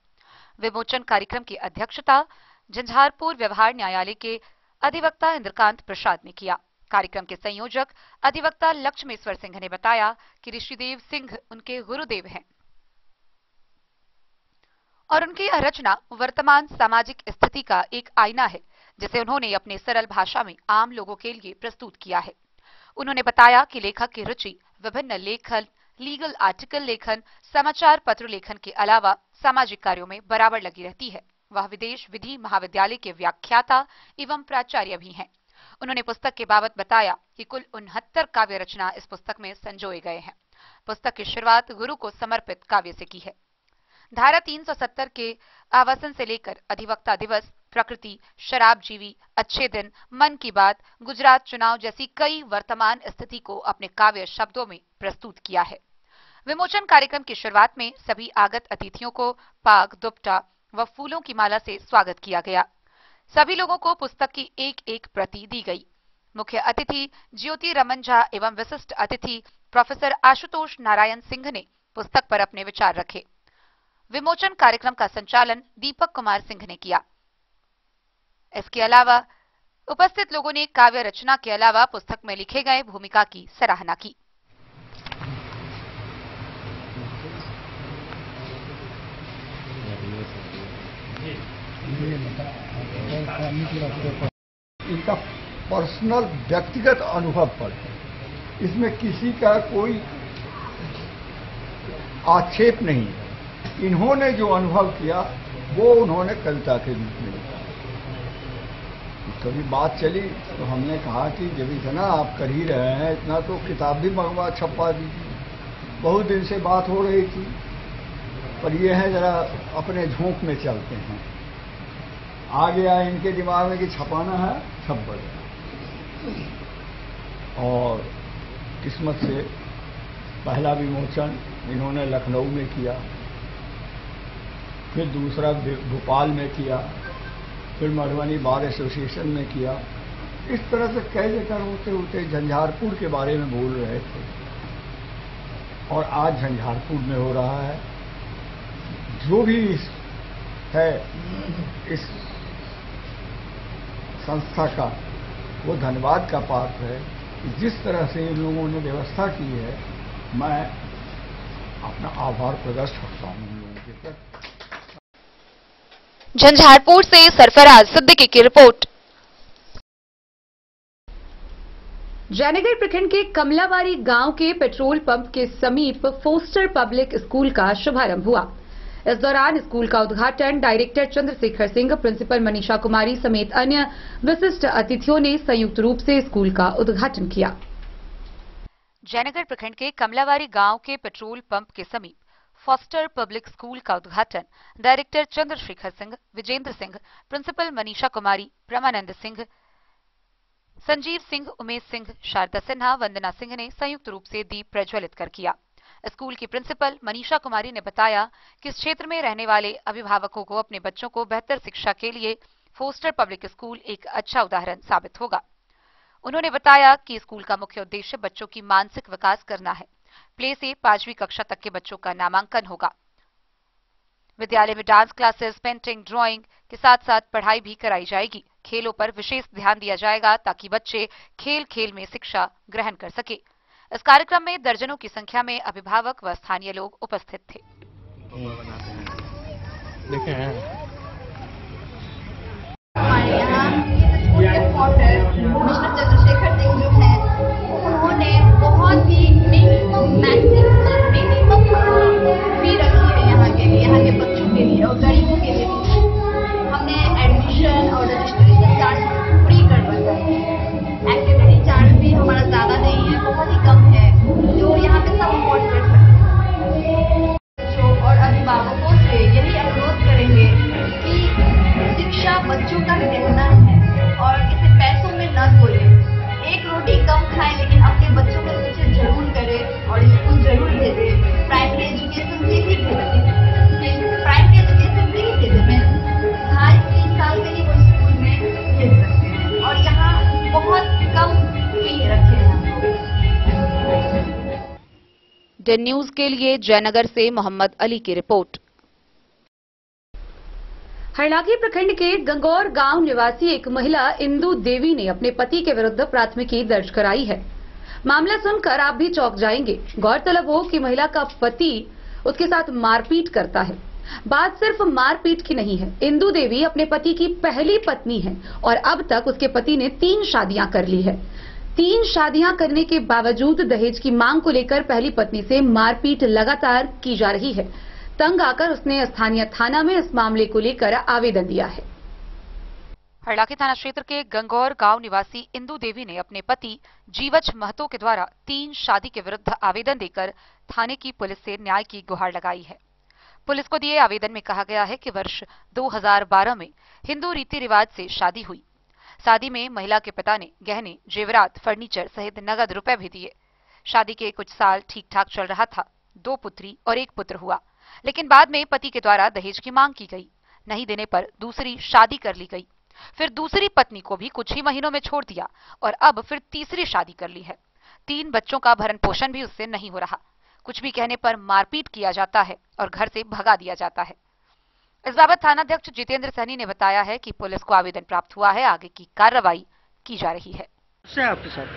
विमोचन कार्यक्रम की अध्यक्षता झंझारपुर व्यवहार न्यायालय के अधिवक्ता इंद्रकांत प्रसाद ने किया। कार्यक्रम के संयोजक अधिवक्ता लक्ष्मेश्वर सिंह ने बताया कि ऋषिदेव सिंह उनके गुरुदेव हैं और उनकी यह रचना वर्तमान सामाजिक स्थिति का एक आईना है, जिसे उन्होंने अपने सरल भाषा में आम लोगों के लिए प्रस्तुत किया है। उन्होंने बताया कि लेखक की रुचि विभिन्न लेखन, लीगल आर्टिकल लेखन, समाचार पत्र लेखन के अलावा सामाजिक कार्यों में बराबर लगी रहती है। वह विदेश विधि महाविद्यालय के व्याख्याता एवं प्राचार्य भी हैं। उन्होंने पुस्तक के बाबत बताया कि कुल 69 काव्य रचना इस पुस्तक में संजोए गए हैं। पुस्तक की शुरुआत गुरु को समर्पित काव्य से की है। धारा 370 के आवासन से लेकर अधिवक्ता दिवस, प्रकृति, शराब जीवी, अच्छे दिन, मन की बात, गुजरात चुनाव जैसी कई वर्तमान स्थिति को अपने काव्य शब्दों में प्रस्तुत किया है। विमोचन कार्यक्रम की शुरुआत में सभी आगत अतिथियों को पाग, दुपट्टा व फूलों की माला से स्वागत किया गया। सभी लोगों को पुस्तक की एक एक प्रति दी गई। मुख्य अतिथि ज्योति रमन झा एवं विशिष्ट अतिथि प्रोफेसर आशुतोष नारायण सिंह ने पुस्तक पर अपने विचार रखे। विमोचन कार्यक्रम का संचालन दीपक कुमार सिंह ने किया। इसके अलावा उपस्थित लोगों ने काव्य रचना के अलावा पुस्तक में लिखे गए भूमिका की सराहना की। इनका पर्सनल व्यक्तिगत अनुभव पर है, इसमें किसी का कोई आक्षेप नहीं है। इन्होंने जो अनुभव किया वो उन्होंने कविता के रूप में लिखा। कभी बात चली तो हमने कहा कि जब इतना आप कर ही रहे हैं, इतना तो किताब भी मंगवा छपवा दीजिए। बहुत दिन से बात हो रही थी, पर ये है जरा अपने झोंक में चलते हैं। आ गया इनके दिमाग में कि छपाना है, छप गया। और किस्मत से पहला विमोचन इन्होंने लखनऊ में किया, फिर दूसरा भोपाल में किया, फिर मधुबनी बार एसोसिएशन में किया। इस तरह से कई जगह होते होते झंझारपुर के बारे में बोल रहे थे और आज झंझारपुर में हो रहा है। जो भी है इस संस्था का, वो धन्यवाद का पात्र है। जिस तरह से इन लोगों ने व्यवस्था की है, मैं अपना आभार प्रकट करता हूं इन लोगों के प्रति। झंझारपुर से सरफराज सिद्दीकी की रिपोर्ट। जयनगर प्रखंड के कमलाबारी गांव के पेट्रोल पंप के समीप फोस्टर पब्लिक स्कूल का शुभारंभ हुआ। इस दौरान स्कूल का उद्घाटन डायरेक्टर चंद्रशेखर सिंह, प्रिंसिपल मनीषा कुमारी समेत अन्य विशिष्ट अतिथियों ने संयुक्त रूप से स्कूल का उद्घाटन किया। जयनगर प्रखंड के कमलाबारी गांव के पेट्रोल पंप के समीप फोस्टर पब्लिक स्कूल का उद्घाटन डायरेक्टर चंद्रशेखर सिंह, विजेंद्र सिंह, प्रिंसिपल मनीषा कुमारी, प्रमानंद सिंह, संजीव सिंह, उमेश सिंह, शारदा सिन्हा, वंदना सिंह ने संयुक्त रूप से दीप प्रज्वलित कर किया। स्कूल की प्रिंसिपल मनीषा कुमारी ने बताया कि इस क्षेत्र में रहने वाले अभिभावकों को अपने बच्चों को बेहतर शिक्षा के लिए फोस्टर पब्लिक स्कूल एक अच्छा उदाहरण साबित होगा। उन्होंने बताया कि स्कूल का मुख्य उद्देश्य बच्चों की मानसिक विकास करना है। प्ले से 5वीं कक्षा तक के बच्चों का नामांकन होगा। विद्यालय में डांस क्लासेस, पेंटिंग, ड्राइंग के साथ साथ पढ़ाई भी कराई जाएगी। खेलों पर विशेष ध्यान दिया जाएगा ताकि बच्चे खेल खेल में शिक्षा ग्रहण कर सके। इस कार्यक्रम में दर्जनों की संख्या में अभिभावक व स्थानीय लोग उपस्थित थे। हमारे यहाँ मिस्टर चंद्रशेखर सिंह जो है, उन्होंने बहुत ही मिनिमम फी रखी है यहाँ के लिए, यहाँ के बच्चों के लिए और गरीबों के लिए भी। हमने एडमिशन और रजिस्ट्रेशन चार्ज फ्री कर रखा है। एक्टिविटी चार्ज भी हमारा ज़्यादा नहीं है, बहुत ही कम है, जो यहाँ पे सब अफोर्ड कर डन न्यूज के लिए जयनगर से मोहम्मद अली की रिपोर्ट। हरलाखी प्रखंड के गंगौर गांव निवासी एक महिला इंदू देवी ने अपने पति के विरुद्ध प्राथमिकी दर्ज कराई है। मामला सुनकर आप भी चौंक जाएंगे। गौरतलब हो कि महिला का पति उसके साथ मारपीट करता है। बात सिर्फ मारपीट की नहीं है। इंदू देवी अपने पति की पहली पत्नी है और अब तक उसके पति ने 3 शादियां कर ली है। 3 शादियां करने के बावजूद दहेज की मांग को लेकर पहली पत्नी से मारपीट लगातार की जा रही है। तंग आकर उसने स्थानीय थाना में इस मामले को लेकर आवेदन दिया है। हरलाखी थाना क्षेत्र के गंगौर गांव निवासी इंदू देवी ने अपने पति जीवच महतो के द्वारा 3 शादी के विरुद्ध आवेदन देकर थाने की पुलिस से न्याय की गुहार लगाई है। पुलिस को दिए आवेदन में कहा गया है कि वर्ष 2012 में हिंदू रीति रिवाज से शादी हुई। शादी में महिला के पिता ने गहने, जेवरात, फर्नीचर सहित नगद रुपए भी दिए। शादी के कुछ साल ठीक ठाक चल रहा था। 2 पुत्री और 1 पुत्र हुआ, लेकिन बाद में पति के द्वारा दहेज की मांग की गई। नहीं देने पर दूसरी शादी कर ली गई। फिर दूसरी पत्नी को भी कुछ ही महीनों में छोड़ दिया और अब फिर तीसरी शादी कर ली है। 3 बच्चों का भरण पोषण भी उससे नहीं हो रहा। कुछ भी कहने पर मारपीट किया जाता है और घर से भगा दिया जाता है। इस बाबत थानाध्यक्ष जितेंद्र सहनी ने बताया है कि पुलिस को आवेदन प्राप्त हुआ है, आगे की कार्रवाई की जा रही है। आपके साथ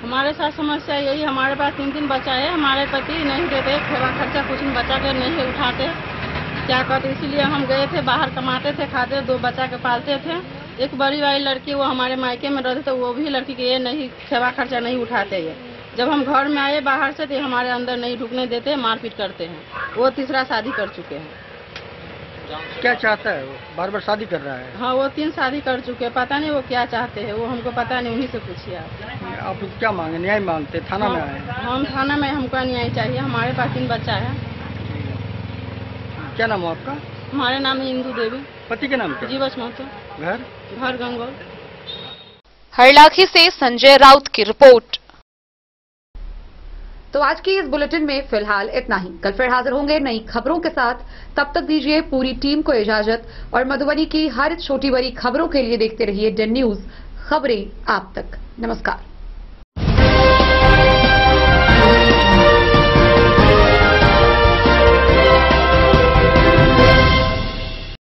हमारे साथ समस्या यही, हमारे पास 3 बच्चा है। हमारे पति नहीं देते, सेवा खर्चा कुछ बच्चा के नहीं उठाते, क्या कहते, इसीलिए हम गए थे, बाहर कमाते थे, खाते, 2 बच्चा के पालते थे। एक बड़ी वाली लड़की वो हमारे मायके में रहते थे, वो भी लड़की के ये नहीं सेवा खर्चा नहीं उठाते ये। जब हम घर में आए बाहर से तो हमारे अंदर नहीं ढुकने देते, मारपीट करते हैं। वो तीसरा शादी कर चुके हैं। क्या चाहता है वो? बार बार शादी कर रहा है। हाँ, वो 3 शादी कर चुके हैं। पता नहीं वो क्या चाहते हैं, वो हमको पता नहीं, उन्हीं से पूछिए आप क्या मांगे? न्याय मांगते? थाना में आए? हम थाना में, हमको न्याय चाहिए। हमारे पास 3 बच्चा है। क्या नाम है आपका? हमारे नाम है इंदू देवी। पति के नाम क्या? जीवच महतो। घर गंगौर। हरलाखी से संजय राउत की रिपोर्ट। तो आज की इस बुलेटिन में फिलहाल इतना ही। कल फिर हाजिर होंगे नई खबरों के साथ। तब तक दीजिए पूरी टीम को इजाजत और मधुबनी की हर छोटी बड़ी खबरों के लिए देखते रहिए डन न्यूज, खबरें आप तक। नमस्कार।